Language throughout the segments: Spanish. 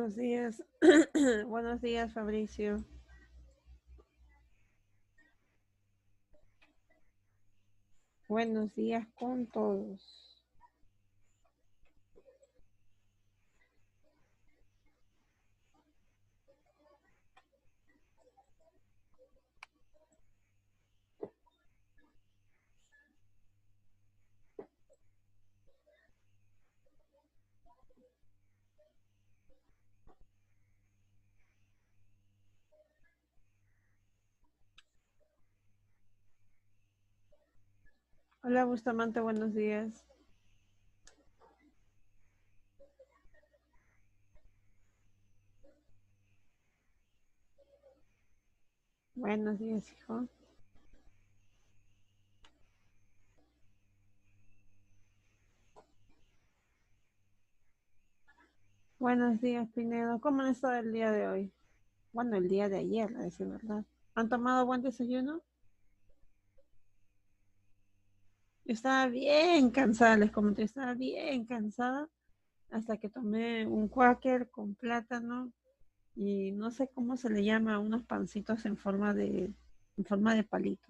Buenos días. Buenos días, Fabricio. Buenos días con todos. Hola, Bustamante, buenos días. Buenos días, hijo. Buenos días, Pinedo. ¿Cómo han estado el día de hoy? Bueno, el día de ayer, a decir verdad. ¿Han tomado buen desayuno? Yo estaba bien cansada, les comenté, estaba bien cansada hasta que tomé un quaker con plátano y no sé cómo se le llama a unos pancitos en forma de palito.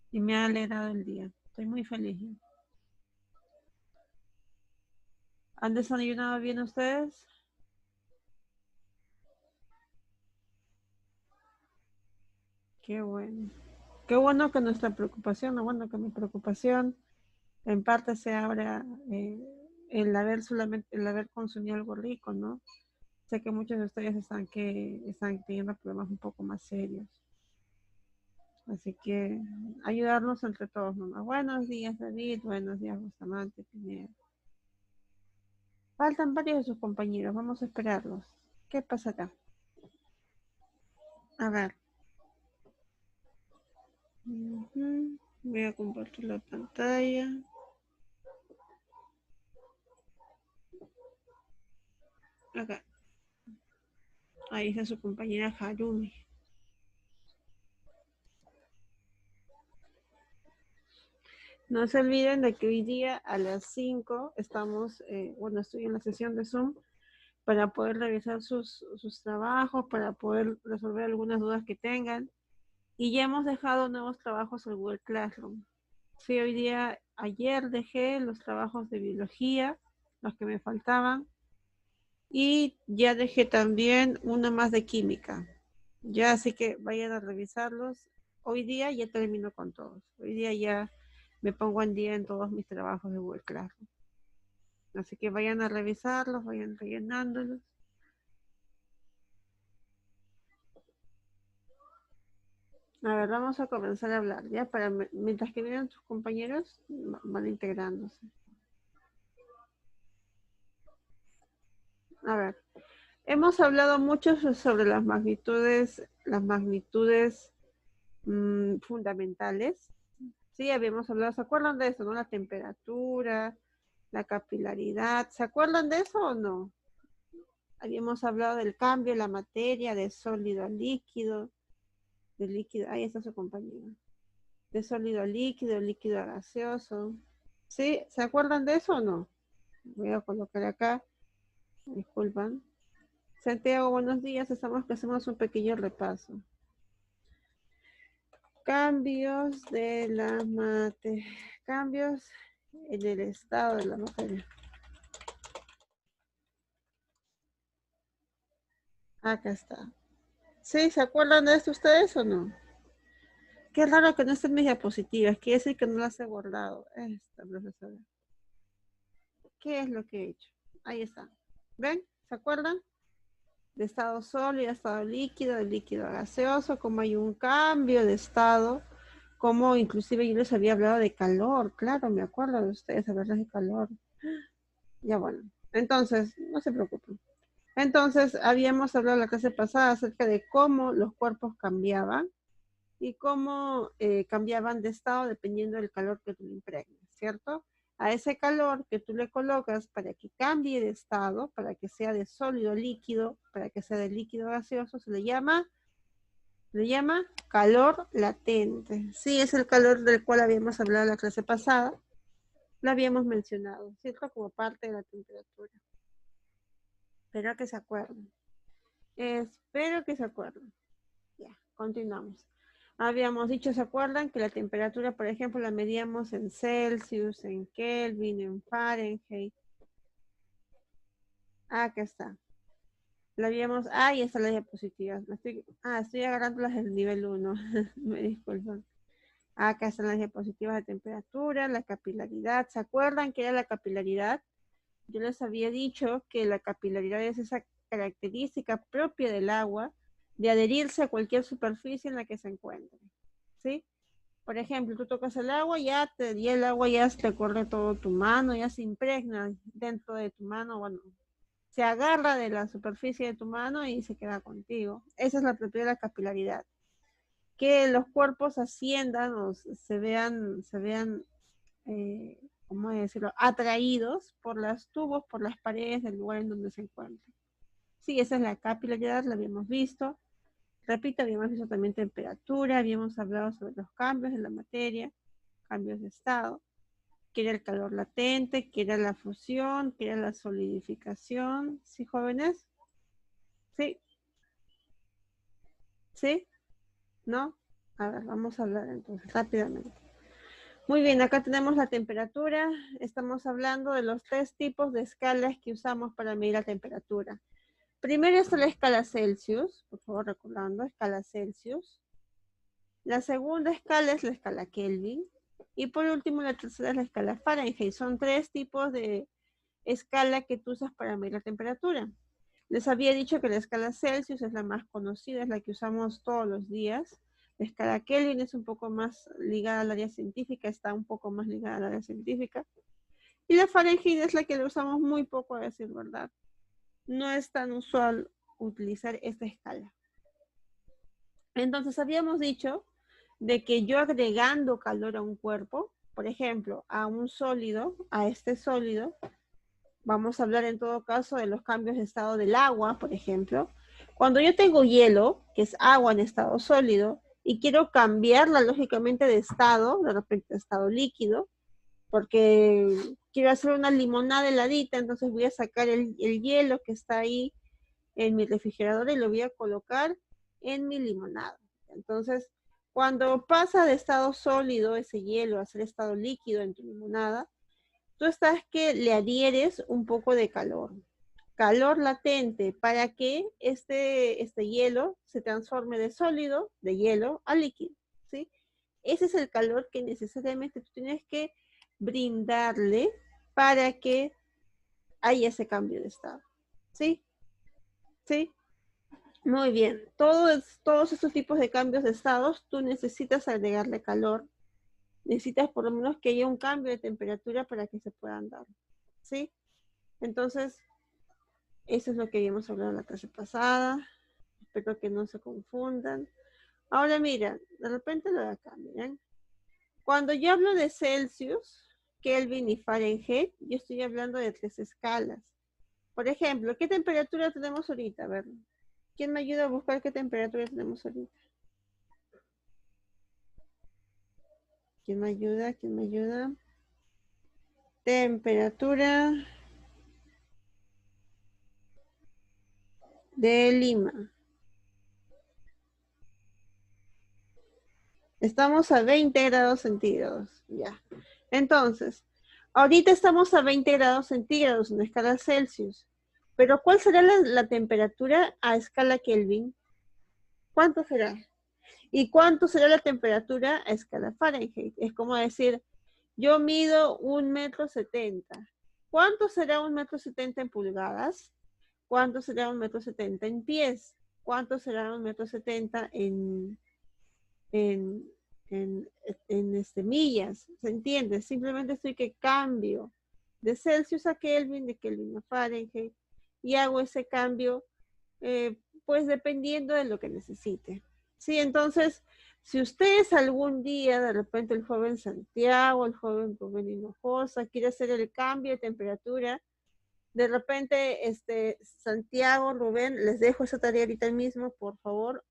Y me ha alegrado el día. Estoy muy feliz. ¿Han desayunado bien ustedes? Qué bueno. Qué bueno que nuestra preocupación, o bueno, que mi preocupación en parte se abra el haber consumido algo rico, ¿no? Sé que muchos de ustedes están teniendo problemas un poco más serios. Así que ayudarnos entre todos, mamá. Buenos días, David. Buenos días, Bustamante, Pineda. Faltan varios de sus compañeros. Vamos a esperarlos. ¿Qué pasa acá? A ver. Ujú. Voy a compartir la pantalla. Acá. Ahí está su compañera Harumi. No se olviden de que hoy día a las 5 estamos, bueno, estoy en la sesión de Zoom para poder revisar sus trabajos, para poder resolver algunas dudas que tengan. Y ya hemos dejado nuevos trabajos al Google Classroom. Sí, ayer dejé los trabajos de biología, los que me faltaban, y ya dejé también uno más de química. Ya, así que vayan a revisarlos. Hoy día ya termino con todos. Hoy día ya me pongo en día en todos mis trabajos de Google Classroom. Así que vayan a revisarlos, vayan rellenándolos. A ver, vamos a comenzar a hablar, ¿ya? Mientras que vienen tus compañeros, van integrándose. A ver, hemos hablado mucho sobre las magnitudes fundamentales. Sí, habíamos hablado, ¿se acuerdan de eso, no? La temperatura, la capilaridad, ¿se acuerdan de eso o no? Habíamos hablado del cambio de la materia de sólido a líquido, de líquido, ahí está su compañero, de sólido a líquido, líquido a gaseoso. ¿Sí? ¿Se acuerdan de eso o no? Voy a colocar acá, disculpan. Santiago, buenos días, estamos que hacemos un pequeño repaso. Cambios de la materia, cambios en el estado de la materia. Acá está. ¿Sí? ¿Se acuerdan de esto ustedes o no? Qué raro que no estén mis diapositivas, quiere decir que no las he guardado. Esta profesora. ¿Qué es lo que he hecho? Ahí está. ¿Ven? ¿Se acuerdan? De estado sólido a estado líquido, de líquido a gaseoso, como hay un cambio de estado, como inclusive yo les había hablado de calor, claro, me acuerdo de ustedes hablarles de calor. Ya bueno, entonces, no se preocupen. Entonces, habíamos hablado la clase pasada acerca de cómo los cuerpos cambiaban y cómo cambiaban de estado dependiendo del calor que tú le impregnes, ¿cierto? A ese calor que tú le colocas para que cambie de estado, para que sea de sólido a líquido, para que sea de líquido a gaseoso, se le llama calor latente. Sí, es el calor del cual habíamos hablado la clase pasada, lo habíamos mencionado, ¿cierto? Como parte de la temperatura. Espero que se acuerden. Espero que se acuerden. Ya, continuamos. Habíamos dicho, ¿se acuerdan? Que la temperatura, por ejemplo, la medíamos en Celsius, en Kelvin, en Fahrenheit. Acá está. La habíamos, ahí está la diapositiva. Estoy agarrando las del nivel 1. Me disculpan. Acá están las diapositivas de temperatura, la capilaridad. ¿Se acuerdan qué era la capilaridad? Yo les había dicho que la capilaridad es esa característica propia del agua de adherirse a cualquier superficie en la que se encuentre. ¿Sí? Por ejemplo, tú tocas el agua y el agua ya te corre todo tu mano, ya se impregna dentro de tu mano, bueno, se agarra de la superficie de tu mano y se queda contigo. Esa es la propiedad de la capilaridad. Que los cuerpos asciendan o se vean ¿cómo decirlo? Atraídos por los tubos, por las paredes del lugar en donde se encuentran. Sí, esa es la capilaridad, la habíamos visto. Repito, habíamos visto también temperatura, habíamos hablado sobre los cambios de la materia, cambios de estado, que era el calor latente, que era la fusión, que era la solidificación. ¿Sí, jóvenes? ¿Sí? ¿Sí? ¿No? A ver, vamos a hablar entonces rápidamente. Muy bien, acá tenemos la temperatura. Estamos hablando de los 3 tipos de escalas que usamos para medir la temperatura. Primero está la escala Celsius, por favor recordando, escala Celsius. La segunda escala es la escala Kelvin. Y por último, la tercera es la escala Fahrenheit. Son 3 tipos de escala que tú usas para medir la temperatura. Les había dicho que la escala Celsius es la más conocida, es la que usamos todos los días. La escala Kelvin es un poco más ligada al área científica, está un poco más ligada al área científica. Y la Fahrenheit es la que le usamos muy poco, a decir verdad. No es tan usual utilizar esta escala. Entonces habíamos dicho de que yo agregando calor a un cuerpo, por ejemplo, a un sólido, a este sólido, vamos a hablar en todo caso de los cambios de estado del agua, por ejemplo. Cuando yo tengo hielo, que es agua en estado sólido, y quiero cambiarla lógicamente de estado, de repente a estado líquido, porque quiero hacer una limonada heladita, entonces voy a sacar el hielo que está ahí en mi refrigerador y lo voy a colocar en mi limonada. Entonces, cuando pasa de estado sólido ese hielo a ser estado líquido en tu limonada, tú estás que le adhieres un poco de calor latente para que este hielo se transforme de sólido, de hielo, a líquido, ¿sí? Ese es el calor que necesariamente tú tienes que brindarle para que haya ese cambio de estado, ¿sí? ¿Sí? Muy bien. Todos estos tipos de cambios de estados, tú necesitas agregarle calor. Necesitas por lo menos que haya un cambio de temperatura para que se puedan dar, ¿sí? Entonces, eso es lo que habíamos hablado la clase pasada. Espero que no se confundan. Ahora mira, de repente lo de acá, miren. Cuando yo hablo de Celsius, Kelvin y Fahrenheit, yo estoy hablando de 3 escalas. Por ejemplo, ¿qué temperatura tenemos ahorita? A ver, ¿quién me ayuda a buscar qué temperatura tenemos ahorita? ¿Quién me ayuda? ¿Quién me ayuda? Temperatura de Lima. Estamos a 20 grados centígrados, ya. Entonces, ahorita estamos a 20 grados centígrados en escala Celsius. Pero ¿cuál será la temperatura a escala Kelvin? ¿Cuánto será? ¿Y cuánto será la temperatura a escala Fahrenheit? Es como decir, yo mido 1,70 m. ¿Cuánto será 1,70 m en pulgadas? ¿Cuánto será 1,70 m en pies? ¿Cuánto será 1,70 m en millas? ¿Se entiende? Simplemente estoy que cambio de Celsius a Kelvin, de Kelvin a Fahrenheit, y hago ese cambio, pues dependiendo de lo que necesite. Sí, entonces, si ustedes algún día, de repente el joven Santiago, el joven Rubén Hinojosa, quiere hacer el cambio de temperatura, de repente, Santiago, Rubén, les dejo esa tarea ahorita mismo, por favor.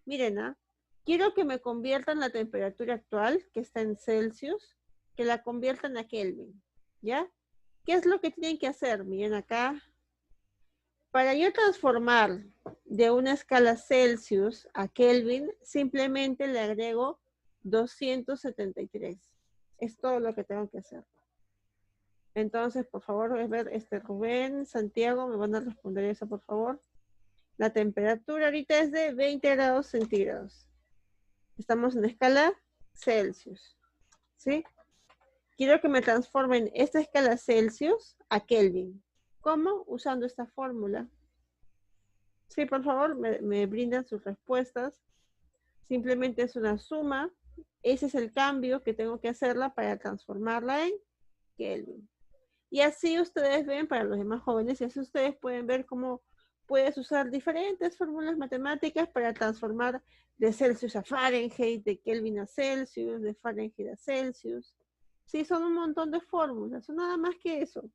Miren, quiero que me conviertan la temperatura actual, que está en Celsius, que la conviertan a Kelvin, ¿ya? ¿Qué es lo que tienen que hacer? Miren acá. Para yo transformar de una escala Celsius a Kelvin, simplemente le agrego 273. Es todo lo que tengo que hacer. Entonces, por favor, ver, Rubén, Santiago, me van a responder eso, por favor. La temperatura ahorita es de 20 grados centígrados. Estamos en escala Celsius, ¿sí? Quiero que me transformen esta escala Celsius a Kelvin. ¿Cómo? Usando esta fórmula. Sí, por favor, me brindan sus respuestas. Simplemente es una suma. Ese es el cambio que tengo que hacerla para transformarla en Kelvin. Y así ustedes ven, para los demás jóvenes, y así ustedes pueden ver cómo puedes usar diferentes fórmulas matemáticas para transformar de Celsius a Fahrenheit, de Kelvin a Celsius, de Fahrenheit a Celsius. Sí, son un montón de fórmulas, son nada más que eso.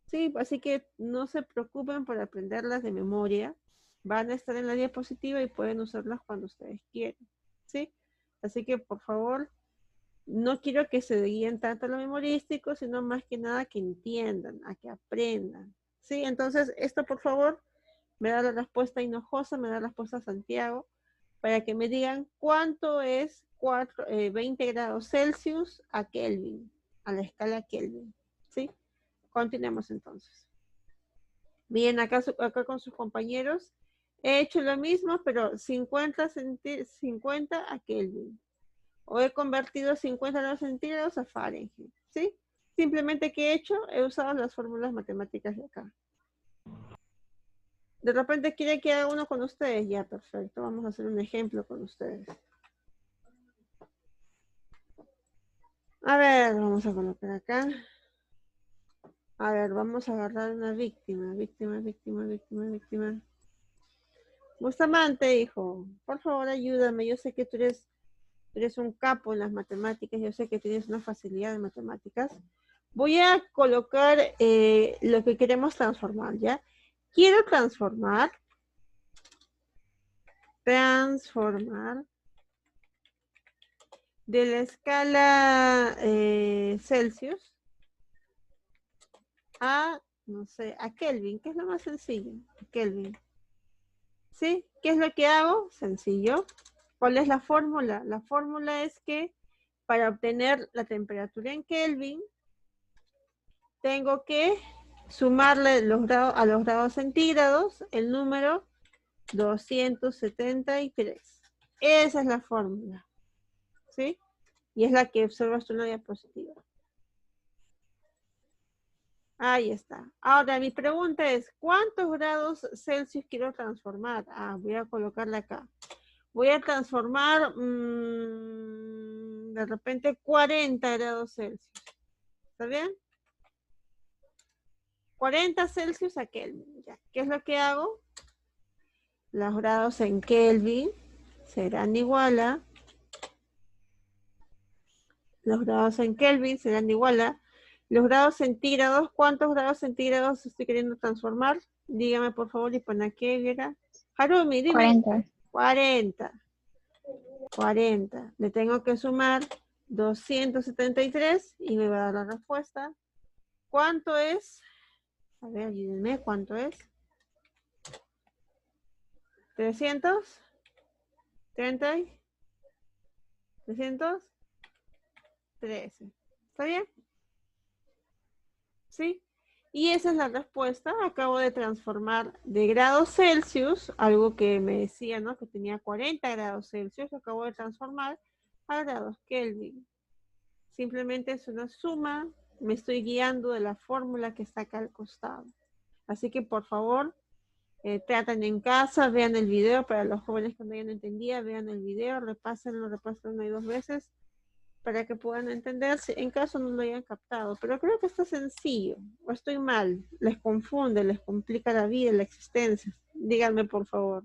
Sí, así que no se preocupen por aprenderlas de memoria. Van a estar en la diapositiva y pueden usarlas cuando ustedes quieran. ¿Sí? Así que, por favor, no quiero que se guíen tanto a lo memorístico, sino más que nada que entiendan, a que aprendan. ¿Sí? Entonces, esto, por favor, me da la respuesta Hinojosa, me da la respuesta Santiago, para que me digan cuánto es 20 grados Celsius a Kelvin, a la escala Kelvin. ¿Sí? Continuemos entonces. Bien, acá con sus compañeros he hecho lo mismo, pero 50 a Kelvin. O he convertido 50 grados centígrados a Fahrenheit, ¿sí? Simplemente, ¿qué he hecho? He usado las fórmulas matemáticas de acá. De repente quieren que haga uno con ustedes. Ya, perfecto. Vamos a hacer un ejemplo con ustedes. A ver, vamos a colocar acá. A ver, vamos a agarrar una víctima. Víctima. Bustamante, hijo, por favor ayúdame. Yo sé que tú eres un capo en las matemáticas. Yo sé que tienes una facilidad en matemáticas. Voy a colocar lo que queremos transformar, ¿ya? Quiero transformar de la escala Celsius a, no sé, a Kelvin, que es lo más sencillo, Kelvin. ¿Sí? ¿Qué es lo que hago? Sencillo. ¿Cuál es la fórmula? La fórmula es que para obtener la temperatura en Kelvin, tengo que sumarle a los grados centígrados el número 273. Esa es la fórmula. ¿Sí? Y es la que observas tú en la diapositiva. Ahí está. Ahora, mi pregunta es, ¿cuántos grados Celsius quiero transformar? Voy a colocarla acá. Voy a transformar, de repente, 40 grados Celsius. ¿Está bien? 40 Celsius a Kelvin. Ya. ¿Qué es lo que hago? Los grados en Kelvin serán igual a... Los grados en Kelvin serán igual a... Los grados centígrados, ¿cuántos grados centígrados estoy queriendo transformar? Dígame, por favor, y pon aquí, Viera. Harumi, dime. 40. 40. Le tengo que sumar 273 y me va a dar la respuesta. ¿Cuánto es? A ver, ayúdenme, ¿cuánto es? 300. 30. 313. ¿Está bien? ¿Sí? Y esa es la respuesta. Acabo de transformar de grados Celsius, algo que me decía, ¿no? Que tenía 40 grados Celsius, acabo de transformar a grados Kelvin. Simplemente es una suma, me estoy guiando de la fórmula que está acá al costado. Así que por favor, traten en casa, vean el video, para los jóvenes que no hayan entendido, vean el video, repásenlo una y dos veces, para que puedan entender, en caso no lo hayan captado. Pero creo que está sencillo, o estoy mal, les confunde, les complica la vida, la existencia. Díganme, por favor.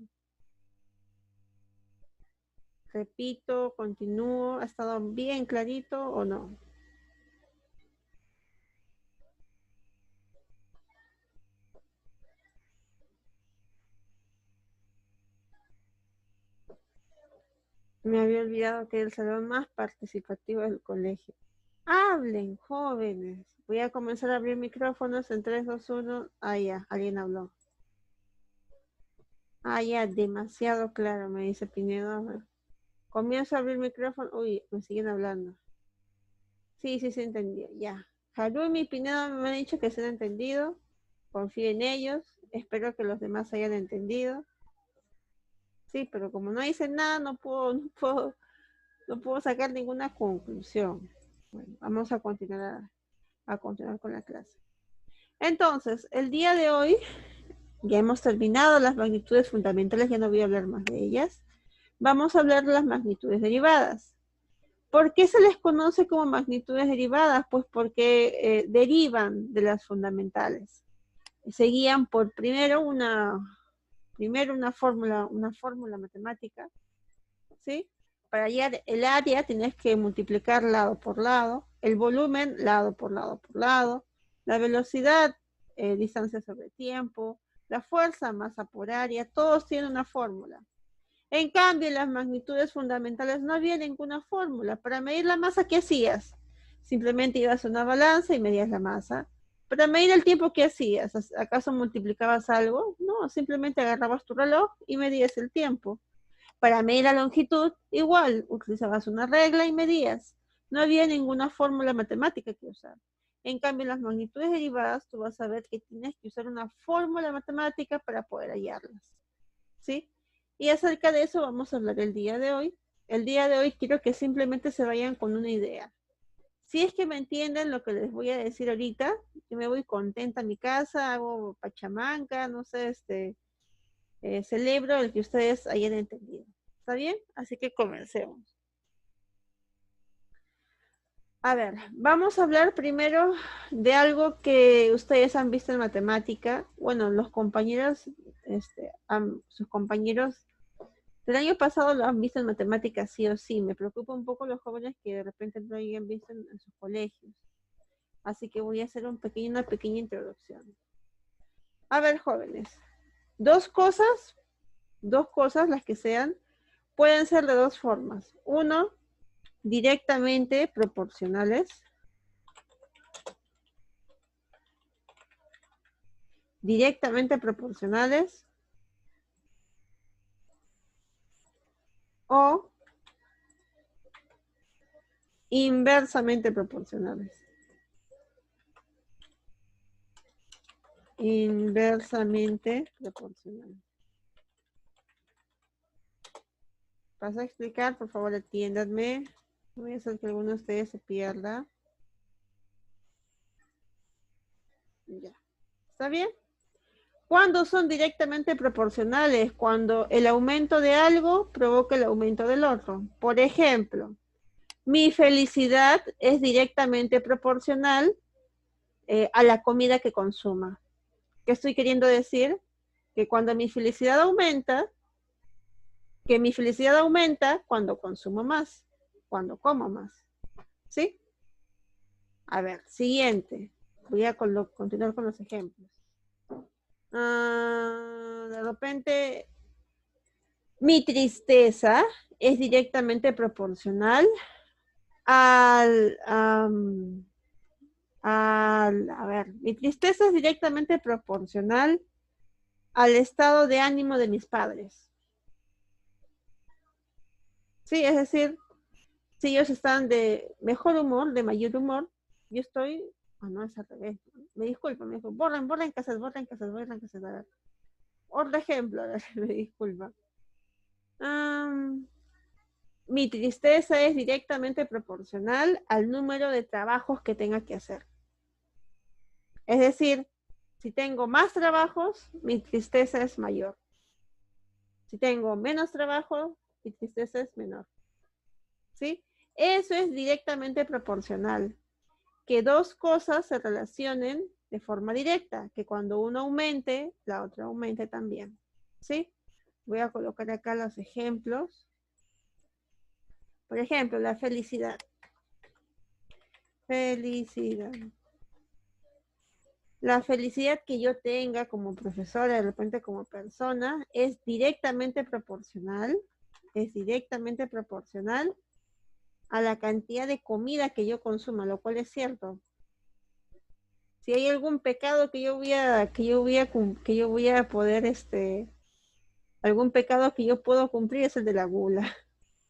Repito, continúo, ¿ha estado bien clarito o no? Me había olvidado que era el salón más participativo del colegio. Hablen, jóvenes. Voy a comenzar a abrir micrófonos en 3, 2, 1. Ya, alguien habló. Ah, ya, demasiado claro, me dice Pinedo. A ver. Comienzo a abrir el micrófono. Uy, me siguen hablando. Sí, sí, se entendió, ya. Harumi y Pinedo me han dicho que se han entendido. Confío en ellos. Espero que los demás hayan entendido. Sí, pero como no dicen nada, no puedo sacar ninguna conclusión. Bueno, vamos a continuar con la clase. Entonces, el día de hoy ya hemos terminado las magnitudes fundamentales, ya no voy a hablar más de ellas. Vamos a hablar de las magnitudes derivadas. ¿Por qué se les conoce como magnitudes derivadas? Pues porque derivan de las fundamentales. Se guían por primero una fórmula matemática, ¿sí? Para hallar el área tienes que multiplicar lado por lado, el volumen lado por lado por lado, la velocidad, distancia sobre tiempo, la fuerza, masa por área, todos tienen una fórmula. En cambio, las magnitudes fundamentales no había ninguna fórmula. Para medir la masa, ¿qué hacías? Simplemente ibas a una balanza y medías la masa. Para medir el tiempo, ¿qué hacías? ¿Acaso multiplicabas algo? No, simplemente agarrabas tu reloj y medías el tiempo. Para medir la longitud, igual, utilizabas una regla y medías. No había ninguna fórmula matemática que usar. En cambio, en las magnitudes derivadas, tú vas a ver que tienes que usar una fórmula matemática para poder hallarlas. ¿Sí? Y acerca de eso vamos a hablar el día de hoy. El día de hoy quiero que simplemente se vayan con una idea. Si es que me entienden lo que les voy a decir ahorita, yo me voy contenta a mi casa, hago pachamanca, no sé, celebro el que ustedes hayan entendido. ¿Está bien? Así que comencemos. A ver, vamos a hablar primero de algo que ustedes han visto en matemática. Bueno, los compañeros, sus compañeros del año pasado lo han visto en matemáticas sí o sí. Me preocupa un poco los jóvenes que de repente no lo hayan visto en sus colegios. Así que voy a hacer una pequeña introducción. A ver, jóvenes, dos cosas, las que sean, pueden ser de dos formas. Uno, directamente proporcionales. Directamente proporcionales. O inversamente proporcionales. Inversamente proporcionales. ¿Vas a explicar? Por favor, atiéndanme. No voy a hacer que alguno de ustedes se pierda. Ya. ¿Está bien? ¿Cuándo son directamente proporcionales? Cuando el aumento de algo provoca el aumento del otro. Por ejemplo, mi felicidad es directamente proporcional a la comida que consuma. ¿Qué estoy queriendo decir? Que cuando mi felicidad aumenta, cuando consumo más, cuando como más. ¿Sí? A ver, siguiente. Voy a continuar con los ejemplos. De repente, mi tristeza es directamente proporcional a ver, mi tristeza es directamente proporcional al estado de ánimo de mis padres. Sí, es decir, si ellos están de mejor humor, de mayor humor, yo estoy, no, es al revés. Me disculpa, me dijo, borren casas. A ver, otro ejemplo, me disculpa. Mi tristeza es directamente proporcional al número de trabajos que tenga que hacer. Es decir, si tengo más trabajos, mi tristeza es mayor. Si tengo menos trabajo, mi tristeza es menor. ¿Sí? Eso es directamente proporcional. Que dos cosas se relacionen de forma directa, que cuando uno aumente, la otra aumente también. ¿Sí? Voy a colocar acá los ejemplos. Por ejemplo, la felicidad. Felicidad. La felicidad que yo tenga como profesora, de repente como persona, es directamente proporcional a la cantidad de comida que yo consuma, lo cual es cierto. Si hay algún pecado que yo voy a poder Algún pecado que yo puedo cumplir es el de la gula.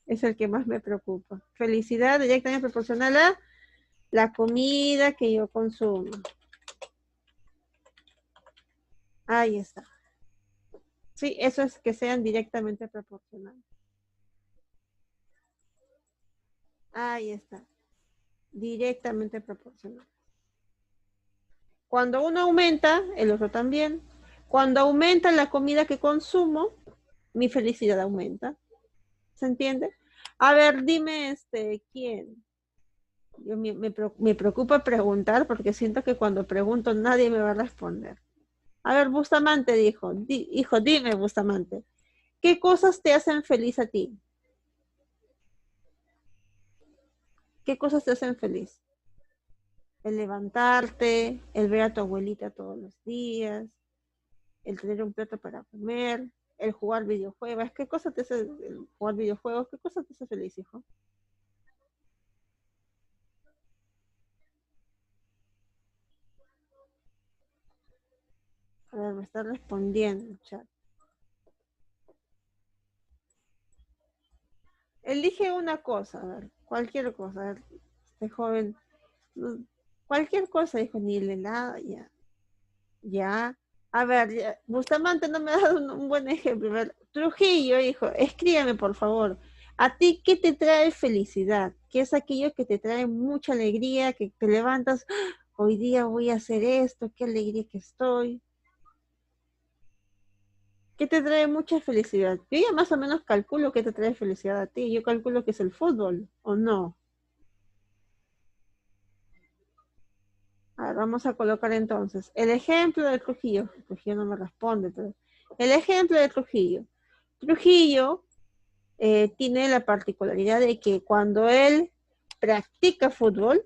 Es el que más me preocupa. Felicidad directamente proporcional a la comida que yo consumo. Ahí está. Sí, eso es que sean directamente proporcionales. Ahí está. Directamente proporcional. Cuando uno aumenta, el otro también. Cuando aumenta la comida que consumo, mi felicidad aumenta. ¿Se entiende? A ver, dime quién. Me preocupa preguntar porque siento que cuando pregunto nadie me va a responder. A ver, Bustamante dijo, hijo, dime, Bustamante, ¿qué cosas te hacen feliz a ti? ¿Qué cosas te hacen feliz? El levantarte, el ver a tu abuelita todos los días, el tener un plato para comer, el jugar videojuegos. ¿Qué cosa te hace el jugar videojuegos? ¿Qué cosa te hace feliz, hijo? A ver, me está respondiendo, chat. Elige una cosa, a ver, cualquier cosa. A ver, este joven, cualquier cosa, dijo, ni el helado, ya. Ya. A ver, Bustamante no me ha dado un buen ejemplo. A ver, Trujillo, hijo, escríbeme, por favor. ¿A ti qué te trae felicidad? ¿Qué es aquello que te trae mucha alegría, que te levantas, "Ah, hoy día voy a hacer esto, qué alegría que estoy"? ¿Qué te trae mucha felicidad? Yo ya más o menos calculo qué te trae felicidad a ti. Yo calculo que es el fútbol, ¿o no? A ver, vamos a colocar entonces el ejemplo de Trujillo. Trujillo no me responde, pero el ejemplo de Trujillo. Trujillo tiene la particularidad de que cuando él practica fútbol,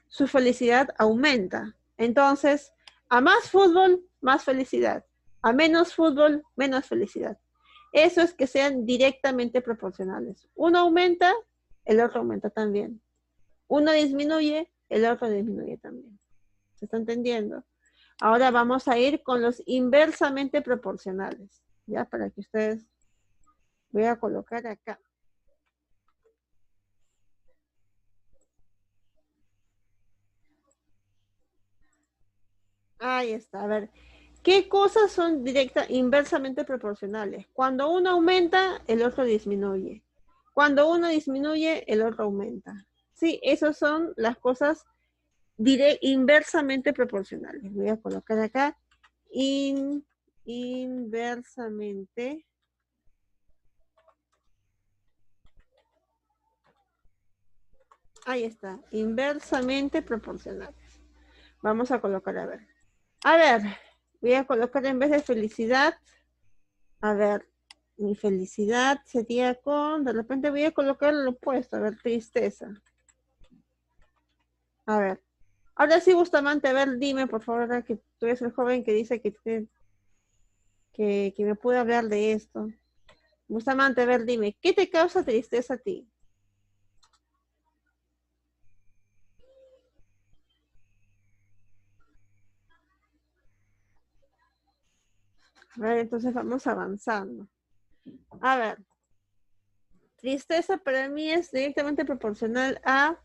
su felicidad aumenta. Entonces, a más fútbol, más felicidad. A menos fútbol, menos felicidad. Eso es que sean directamente proporcionales. Uno aumenta, el otro aumenta también. Uno disminuye, el otro disminuye también. ¿Se está entendiendo? Ahora vamos a ir con los inversamente proporcionales. Ya, para que ustedes, voy a colocar acá. Ahí está. A ver, ¿qué cosas son inversamente proporcionales? Cuando uno aumenta, el otro disminuye. Cuando uno disminuye, el otro aumenta. Sí, esas son las cosas inversamente proporcionales. Voy a colocar acá inversamente. Ahí está, inversamente proporcionales. Vamos a colocar, a ver. A ver, voy a colocar en vez de felicidad, a ver, mi felicidad sería de repente voy a colocar lo opuesto, a ver, tristeza. A ver, ahora sí, Bustamante, a ver, dime, por favor, ahora que tú eres el joven que dice que me puede hablar de esto. Bustamante, a ver, dime, ¿qué te causa tristeza a ti? A ver, entonces vamos avanzando. A ver, tristeza para mí es directamente proporcional a,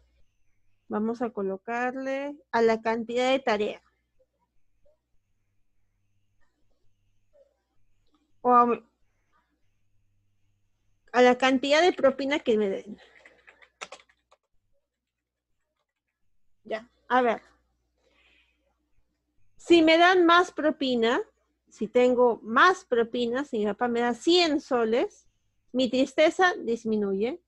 vamos a colocarle, a la cantidad de tarea. O a la cantidad de propina que me den. Ya, a ver. Si me dan más propina, si tengo más propina, si mi papá me da 100 soles, mi tristeza disminuye.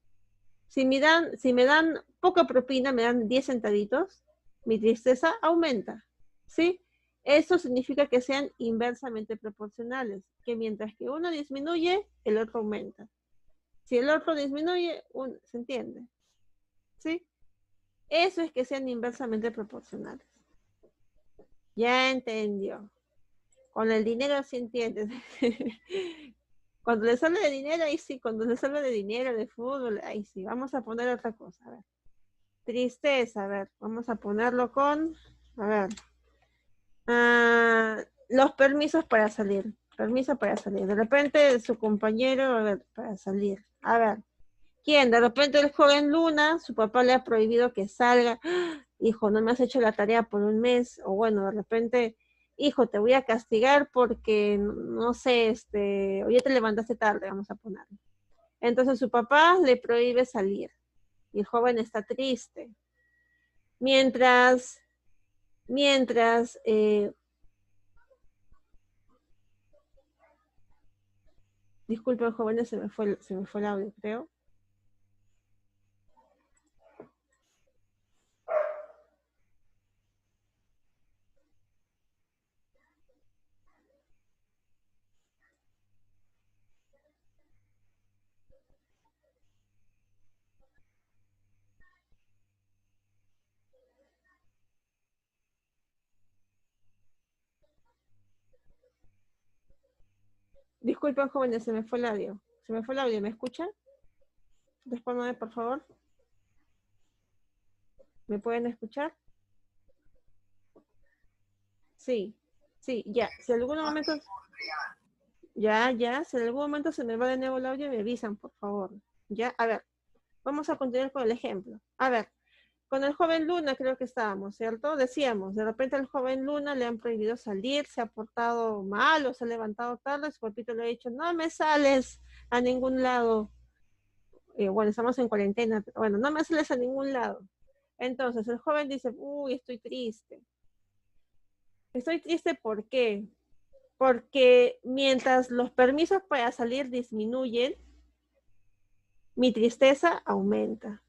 Si me dan poca propina, me dan 10 centavitos, mi tristeza aumenta. ¿Sí? Eso significa que sean inversamente proporcionales, que mientras que uno disminuye, el otro aumenta. Si el otro disminuye, ¿se entiende? ¿Sí? Eso es que sean inversamente proporcionales. Ya entendió. Con el dinero sí entiendes. Cuando les habla de dinero, ahí sí. Cuando les habla de dinero, de fútbol, ahí sí. Vamos a poner otra cosa. A ver. Tristeza, a ver. Vamos a ponerlo con. A ver. los permisos para salir. Permiso para salir. De repente su compañero, a ver, para salir. A ver, ¿quién? De repente el joven Luna, su papá le ha prohibido que salga. ¡Ah! Hijo, no me has hecho la tarea por un mes. O bueno, de repente, hijo, te voy a castigar porque, no sé, hoy te levantaste tarde, vamos a ponerlo. Entonces su papá le prohíbe salir. Y el joven está triste. Mientras, disculpen jóvenes, se me fue el audio, creo. Disculpen jóvenes, se me fue el audio. Se me fue el audio, ¿me escuchan? Respóndame, por favor. ¿Me pueden escuchar? Sí, sí, ya. Si en algún momento... Ya. Si en algún momento se me va de nuevo el audio, me avisan, por favor. Ya, a ver. Vamos a continuar con el ejemplo. A ver, con el joven Luna creo que estábamos, ¿cierto? Decíamos, de repente al joven Luna le han prohibido salir, se ha portado mal o se ha levantado tarde, su papito le ha dicho, no me sales a ningún lado. Bueno, estamos en cuarentena, pero bueno, no me sales a ningún lado. Entonces el joven dice, uy, estoy triste. Estoy triste, ¿por qué? Porque mientras los permisos para salir disminuyen, mi tristeza aumenta.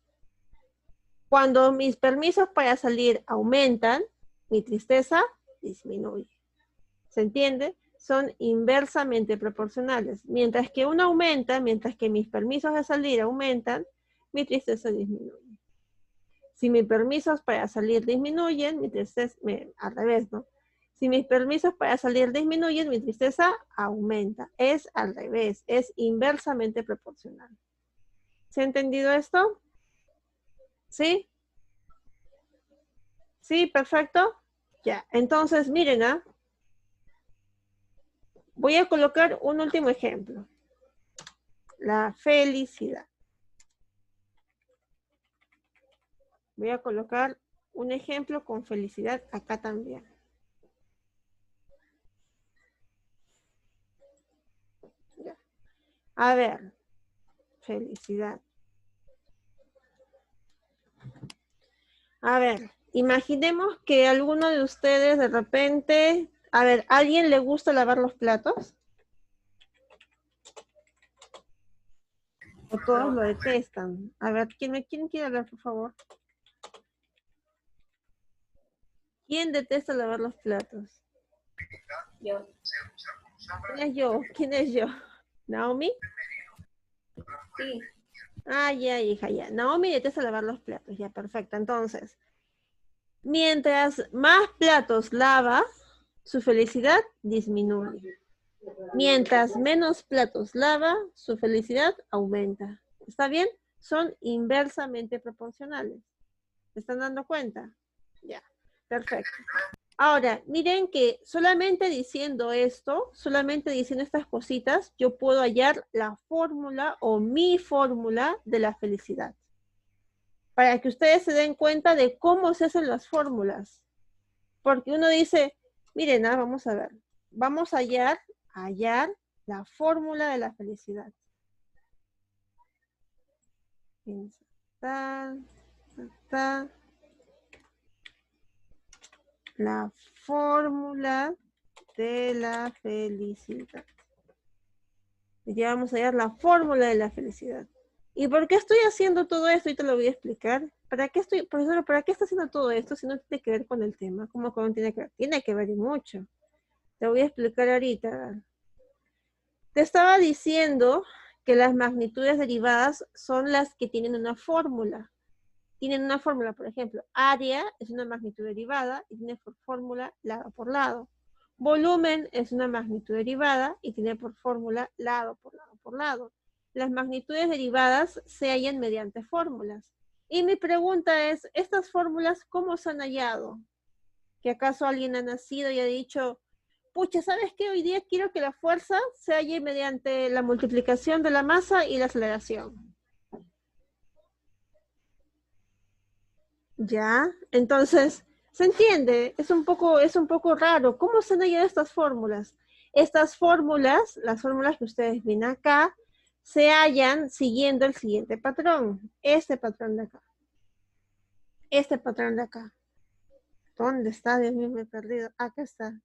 Cuando mis permisos para salir aumentan, mi tristeza disminuye. ¿Se entiende? Son inversamente proporcionales. Mientras que uno aumenta, mientras que mis permisos de salir aumentan, mi tristeza disminuye. Si mis permisos para salir disminuyen, mi tristeza, al revés, ¿no? Si mis permisos para salir disminuyen, mi tristeza aumenta. Es al revés, es inversamente proporcional. ¿Se ha entendido esto? ¿Sí? ¿Sí? ¿Perfecto? Ya, entonces miren, voy a colocar un último ejemplo. La felicidad. Voy a colocar un ejemplo con felicidad acá también. Ya. A ver, felicidad. A ver, imaginemos que alguno de ustedes de repente, a ver, ¿a alguien le gusta lavar los platos? O todos lo detestan. A ver, ¿quién quiere hablar, por favor? ¿Quién detesta lavar los platos? Yo. ¿Quién es yo? ¿Quién es yo? ¿Naomi? Sí. Ah, ya, hija, ya. Naomi detesta lavar los platos, ya, perfecto. Entonces, mientras más platos lava, su felicidad disminuye. Mientras menos platos lava, su felicidad aumenta. ¿Está bien? Son inversamente proporcionales. ¿Se están dando cuenta? Ya, perfecto. Ahora, miren que solamente diciendo esto, solamente diciendo estas cositas, yo puedo hallar la fórmula o mi fórmula de la felicidad. Para que ustedes se den cuenta de cómo se hacen las fórmulas. Porque uno dice, miren, vamos a ver, vamos a hallar la fórmula de la felicidad. La fórmula de la felicidad. Ya vamos a hallar la fórmula de la felicidad. ¿Y por qué estoy haciendo todo esto? Y te lo voy a explicar. ¿Para qué profesor, para qué está haciendo todo esto si no tiene que ver con el tema? ¿Cómo que no tiene que ver? Tiene que ver y mucho. Te voy a explicar ahorita. Te estaba diciendo que las magnitudes derivadas son las que tienen una fórmula. Tienen una fórmula, por ejemplo, área es una magnitud derivada y tiene por fórmula lado por lado. Volumen es una magnitud derivada y tiene por fórmula lado por lado por lado. Las magnitudes derivadas se hallan mediante fórmulas. Y mi pregunta es, ¿estas fórmulas cómo se han hallado? ¿Que acaso alguien ha nacido y ha dicho, pucha, ¿sabes qué? Hoy día quiero que la fuerza se halle mediante la multiplicación de la masa y la aceleración. ¿Ya? Entonces, ¿se entiende? Es un poco raro. ¿Cómo se han hallado estas fórmulas? Estas fórmulas, las fórmulas que ustedes ven acá, se hallan siguiendo el siguiente patrón. Este patrón de acá. Este patrón de acá. ¿Dónde está? Dios mío, me he perdido. Acá está.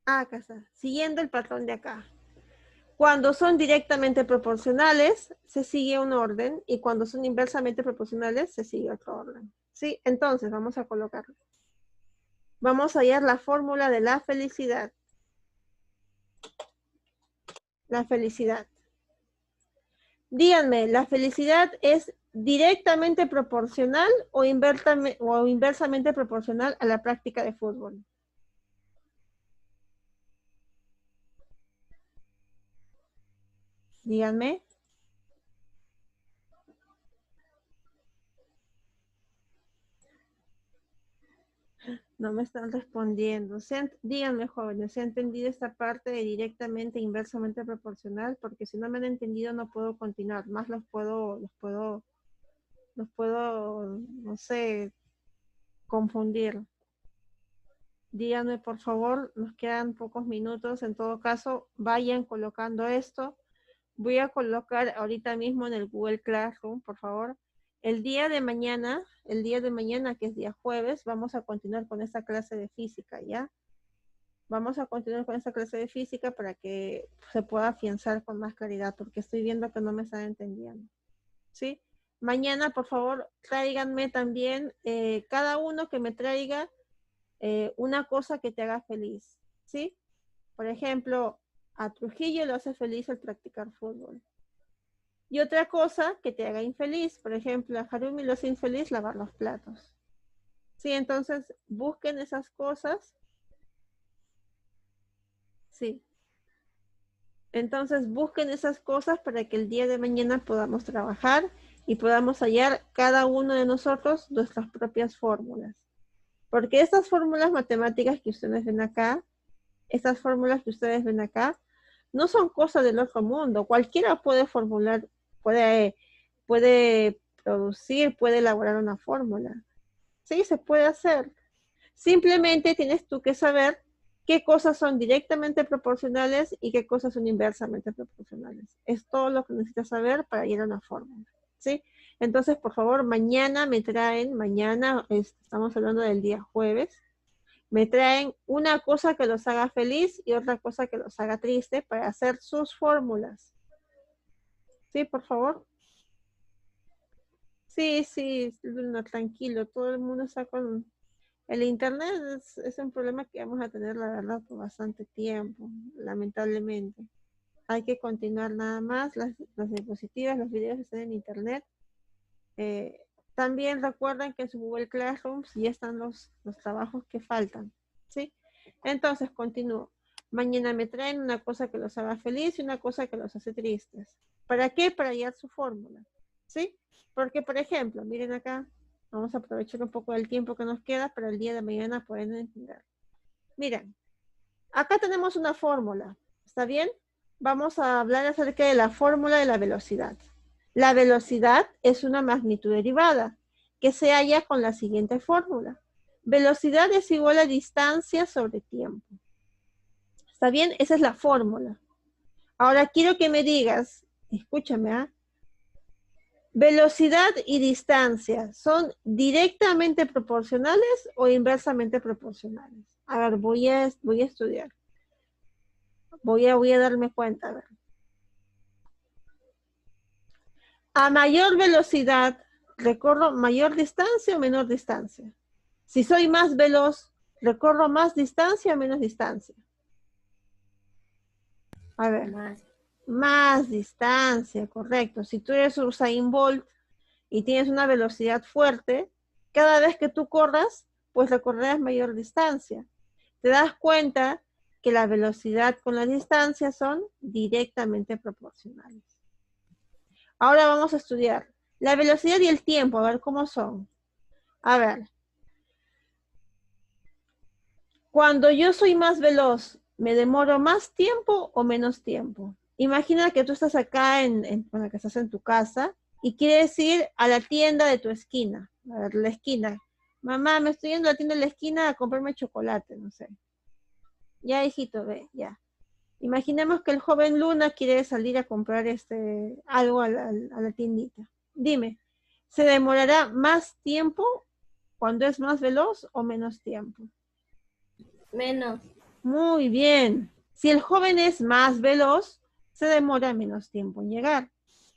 Acá está. Siguiendo el patrón de acá. Cuando son directamente proporcionales, se sigue un orden, y cuando son inversamente proporcionales, se sigue otro orden. ¿Sí? Entonces, vamos a colocarlo. Vamos a hallar la fórmula de la felicidad. La felicidad. Díganme, ¿la felicidad es directamente proporcional o inversamente proporcional a la práctica de fútbol? Díganme. No me están respondiendo. Díganme, jóvenes, ¿se ha entendido esta parte de directamente e inversamente proporcional? Porque si no me han entendido no puedo continuar. Más los puedo, no sé, confundir. Díganme, por favor, nos quedan pocos minutos. En todo caso, vayan colocando esto. Voy a colocar ahorita mismo en el Google Classroom, por favor. El día de mañana, que es día jueves, vamos a continuar con esta clase de física, ¿ya? Vamos a continuar con esta clase de física para que se pueda afianzar con más claridad, porque estoy viendo que no me están entendiendo. ¿Sí? Mañana, por favor, tráiganme también, cada uno que me traiga una cosa que te haga feliz. ¿Sí? Por ejemplo, a Trujillo le hace feliz el practicar fútbol. Y otra cosa que te haga infeliz. Por ejemplo, a Harumi le hace infeliz lavar los platos. ¿Sí? Entonces, busquen esas cosas. Sí. Entonces, busquen esas cosas para que el día de mañana podamos trabajar y podamos hallar cada uno de nosotros nuestras propias fórmulas. Porque estas fórmulas matemáticas que ustedes ven acá, no son cosas del otro mundo. Cualquiera puede formular, puede producir, puede elaborar una fórmula. Sí, se puede hacer. Simplemente tienes tú que saber qué cosas son directamente proporcionales y qué cosas son inversamente proporcionales. Es todo lo que necesitas saber para ir a una fórmula. ¿Sí? Entonces, por favor, mañana estamos hablando del día jueves, me traen una cosa que los haga feliz y otra cosa que los haga triste para hacer sus fórmulas. ¿Sí, por favor? Sí, no, tranquilo, todo el mundo está con... El internet es un problema que vamos a tener, la verdad, por bastante tiempo, lamentablemente. Hay que continuar nada más, las diapositivas, los videos están en internet. También recuerden que en su Google Classroom ya están los trabajos que faltan, ¿sí? Entonces, continúo. Mañana me traen una cosa que los haga feliz y una cosa que los hace tristes. ¿Para qué? Para hallar su fórmula, ¿sí? Porque, por ejemplo, miren acá, vamos a aprovechar un poco del tiempo que nos queda para el día de mañana pueden entender. Miren, acá tenemos una fórmula, ¿está bien? Vamos a hablar acerca de la fórmula de la velocidad. La velocidad es una magnitud derivada que se halla con la siguiente fórmula. Velocidad es igual a distancia sobre tiempo. ¿Está bien? Esa es la fórmula. Ahora quiero que me digas, escúchame, ¿ah? ¿Velocidad y distancia son directamente proporcionales o inversamente proporcionales? A ver, voy a estudiar. Voy a darme cuenta, a ver. A mayor velocidad, ¿recorro mayor distancia o menor distancia? Si soy más veloz, ¿recorro más distancia o menos distancia? A ver, más distancia, correcto. Si tú eres Usain Bolt y tienes una velocidad fuerte, cada vez que tú corras, pues recorrerás mayor distancia. Te das cuenta que la velocidad con la distancia son directamente proporcionales. Ahora vamos a estudiar la velocidad y el tiempo, a ver cómo son. A ver. Cuando yo soy más veloz, ¿me demoro más tiempo o menos tiempo? Imagina que tú estás acá, bueno, que estás en tu casa y quieres ir a la tienda de tu esquina, a ver, la esquina. Mamá, me estoy yendo a la tienda de la esquina a comprarme chocolate, no sé. Ya, hijito, ve, ya. Imaginemos que el joven Luna quiere salir a comprar algo a la tiendita. Dime, ¿se demorará más tiempo cuando es más veloz o menos tiempo? Menos. Muy bien. Si el joven es más veloz, se demora menos tiempo en llegar.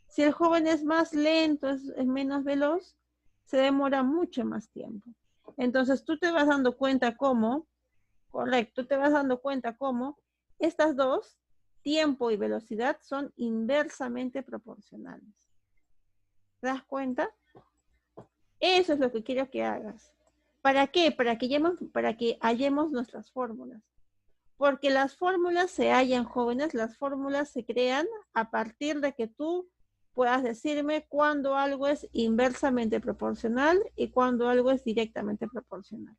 Si el joven es más lento, es menos veloz, se demora mucho más tiempo. Entonces tú te vas dando cuenta cómo, correcto, tú te vas dando cuenta cómo estas dos, tiempo y velocidad, son inversamente proporcionales. ¿Te das cuenta? Eso es lo que quiero que hagas. ¿Para qué? Para que hallemos nuestras fórmulas. Porque las fórmulas se hallan, jóvenes, las fórmulas se crean a partir de que tú puedas decirme cuándo algo es inversamente proporcional y cuándo algo es directamente proporcional.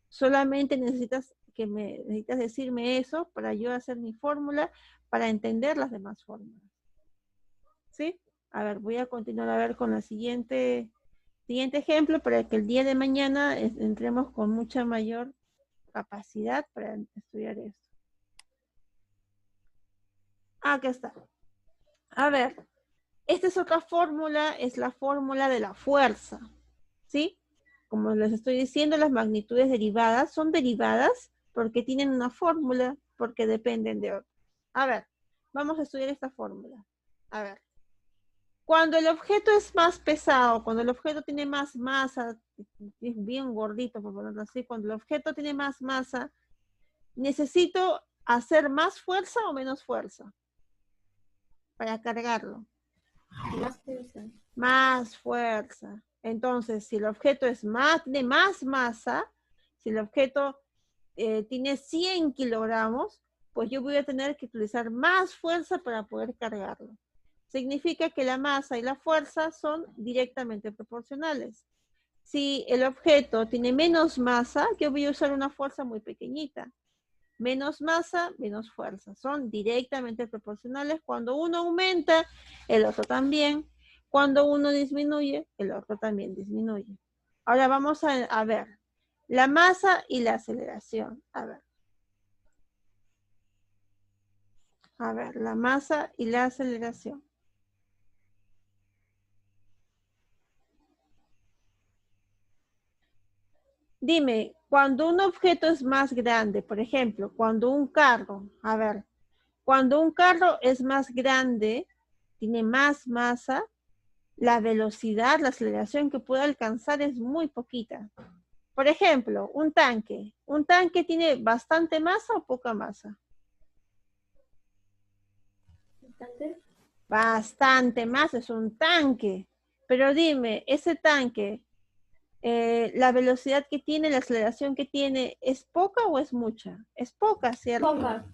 Solamente necesitas decirme eso para yo hacer mi fórmula, para entender las demás fórmulas. ¿Sí? A ver, voy a continuar a ver con el siguiente ejemplo para que el día de mañana entremos con mucha mayor capacidad para estudiar esto. Acá está. A ver, esta es otra fórmula, es la fórmula de la fuerza, ¿sí? Como les estoy diciendo, las magnitudes derivadas son derivadas porque tienen una fórmula, porque dependen de otra. A ver, vamos a estudiar esta fórmula. A ver, cuando el objeto es más pesado, cuando el objeto tiene más masa, es bien gordito, por ponerlo así, cuando el objeto tiene más masa, ¿necesito hacer más fuerza o menos fuerza para cargarlo? Más fuerza. Más fuerza. Entonces, si el objeto tiene más masa, si el objeto tiene 100 kilogramos, pues yo voy a tener que utilizar más fuerza para poder cargarlo. Significa que la masa y la fuerza son directamente proporcionales. Si el objeto tiene menos masa, yo voy a usar una fuerza muy pequeñita. Menos masa, menos fuerza. Son directamente proporcionales. Cuando uno aumenta, el otro también. Cuando uno disminuye, el otro también disminuye. Ahora vamos a ver la masa y la aceleración. A ver, la masa y la aceleración. Dime, cuando un objeto es más grande, por ejemplo, cuando un carro, cuando un carro es más grande, tiene más masa, la velocidad, la aceleración que puede alcanzar es muy poquita. Por ejemplo, un tanque. ¿Un tanque tiene bastante masa o poca masa? ¿Bastante? Bastante masa, es un tanque. Pero dime, ese tanque, la velocidad que tiene, la aceleración que tiene, ¿es poca o es mucha? Es poca, ¿cierto? Poca.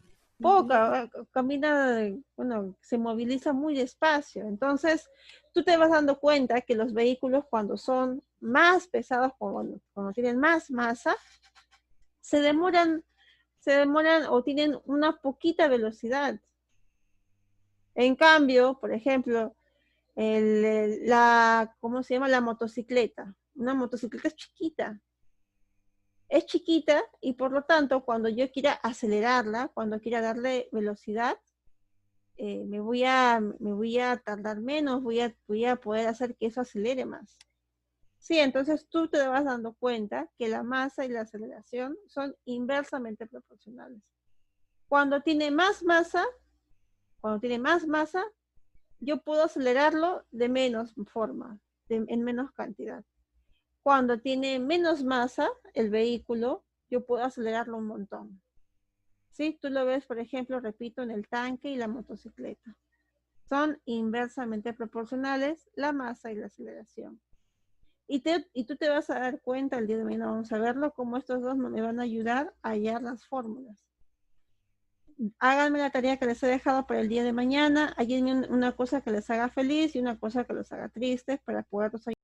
Poca, camina, bueno, se moviliza muy despacio. Entonces, tú te vas dando cuenta que los vehículos cuando son más pesados, cuando tienen más masa, se demoran o tienen una poquita velocidad. En cambio, por ejemplo, ¿cómo se llama? La motocicleta. Una motocicleta es chiquita. Es chiquita y por lo tanto, cuando yo quiera acelerarla, cuando quiera darle velocidad, me voy a tardar menos, voy a poder hacer que eso acelere más. Sí, entonces tú te vas dando cuenta que la masa y la aceleración son inversamente proporcionales. Cuando tiene más masa, yo puedo acelerarlo de menos forma, en menos cantidad. Cuando tiene menos masa el vehículo, yo puedo acelerarlo un montón. ¿Sí? Tú lo ves, por ejemplo, repito, en el tanque y la motocicleta. Son inversamente proporcionales la masa y la aceleración. Y tú te vas a dar cuenta el día de mañana, vamos a verlo, cómo estos dos me van a ayudar a hallar las fórmulas. Háganme la tarea que les he dejado para el día de mañana. Háganme una cosa que les haga feliz y una cosa que los haga tristes para poderlos ayudar.